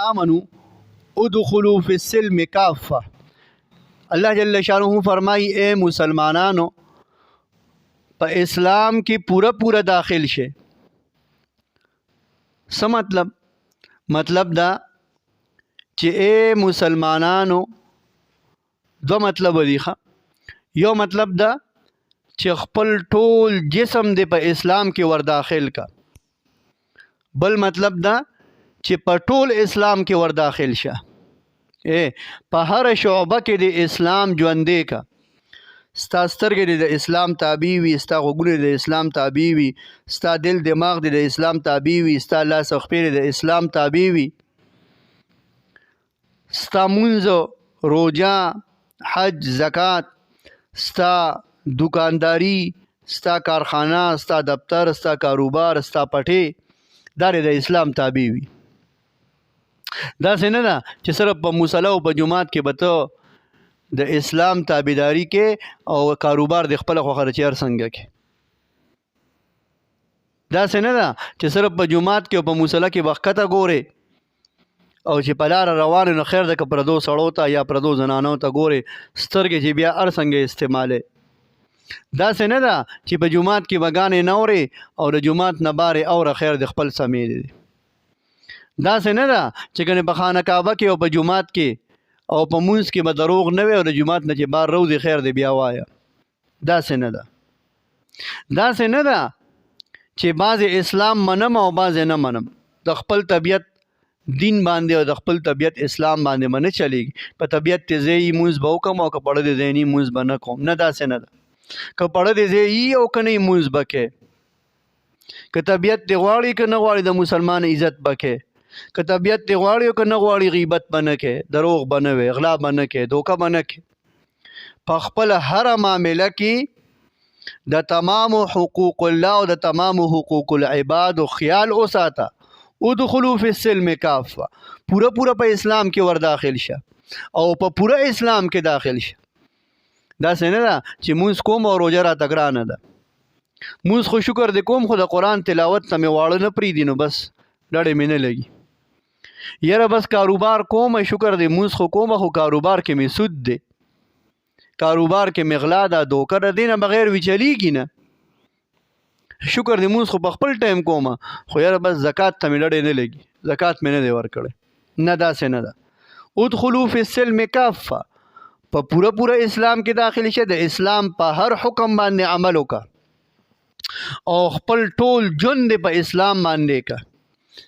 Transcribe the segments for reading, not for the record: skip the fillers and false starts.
آمنوا ادخلوا فی السلم کافہ. اللہ جل شانہ فرمائی اے مسلمانانو په اسلام کې پورا پورا داخل شي. څه مطلب؟ مطلب دا چې اے مسلمانانو دو مطلب دی ښه. یو مطلب دا چې خپل ټول جسم دې په اسلام کې ور داخل کا. بل مطلب دا چې په ټول اسلام کې ور داخل شه. په هر شعبه کې د اسلام ژوندې کا. ستا سترګې د اسلام تابع وي، ستا غوږونه د اسلام تابع وي، ستا دل دماغ د اسلام تابع وي، ستا لاس او خپې د اسلام تابع وي، ستا مونځ، روژه، حج، زکات، ستا دکانداری، ستا کارخانه، ستا دفتر، ستا کاروبار، ستا پټې دا د اسلام تابع وي. دا څه نه ده چې صرف په مصلی او په جماعت کې به ته د اسلام تابعداري کې او کاروبار د خپله خوښه چې هر څنګه کې. دا څه نه ده چې صرف په جماعت کې او په مصلی کې به ښکته ګورې او چې په لاره روان نو خیر ده که پردو سړو ته یا پردو زنانو ته ګورې سترګې چې بیا هر څنګه استعمالې. دا څه نه ده چې په جماعت کې به ګانې نه اورې او د جماعت نه بارې اوره خیر د خپل سمې دی. دا څه نه ده چې کنه په خانه کعبه کې او په جماعت کې او په مونځ کې به دروغ نه وي او د جماعت نه چې بار روزي خیر دی بیا وایه. دا څه نه ده. دا څه نه ده چې بعضې اسلام منم او بعضې نه منم. د خپل طبیعت دین باندې او د خپل طبیعت اسلام باندې به نه چلیږي. په طبیعت ته زه یې مونځ به وکړم او که پړه دې ځای نه مونځ به نه کوم. نه داسې نه ده. که پړه دې ځای یي او که نه یې مونځ به کوې. که طبیعت دې غواړي که نه غواړي د مسلمان عزت به کوې. که طبیعت دې غواړي او که نه غواړي غیبت به نه کوې، دروغ به نه وې، غلا به نه کوې، دوکه به نه کوې. په خپله هره معامله کې د تمامو حقوق الله او د تمامو حقوق العباد خیال وساته. ادخلوا فی السلم کافه. پورا پورا په اسلام کې ور داخل شه او په پورا اسلام کې داخل شه. دا څه نه ده چې مونځ کوم او روژه راته ګرانه ده. مونځ خو شکر دې کوم خو د قرآن تلاوت ته مې واړه نه پرېږدي نو بس ډډې مې نه لګي. یاره بس کاروبار کوم شکر دې مونځ خو کوم خو کاروبار کې مې سود دی، کاروبار کې مې غلا ده، دوکه ده، دې نه بغیر وي چلیږي نه. شکر دې مونځ خو په خپل ټایم کوم خو یاره بس زکات ته مې ډډې نه لګي، زکات مې نه دی ورکړی. نه داسې نه ده. ادخلوا فی السلم کافه. په پورا پورا اسلام کې داخل شه. د اسلام په هر حکم باندې عمل وکړه او خپل ټول ژوند دې په اسلام باندې کا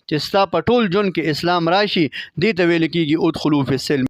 چې ستا په ټول ژوند کې اسلام راشي. دې ته ویل کېږي ادخلوا فی السلم.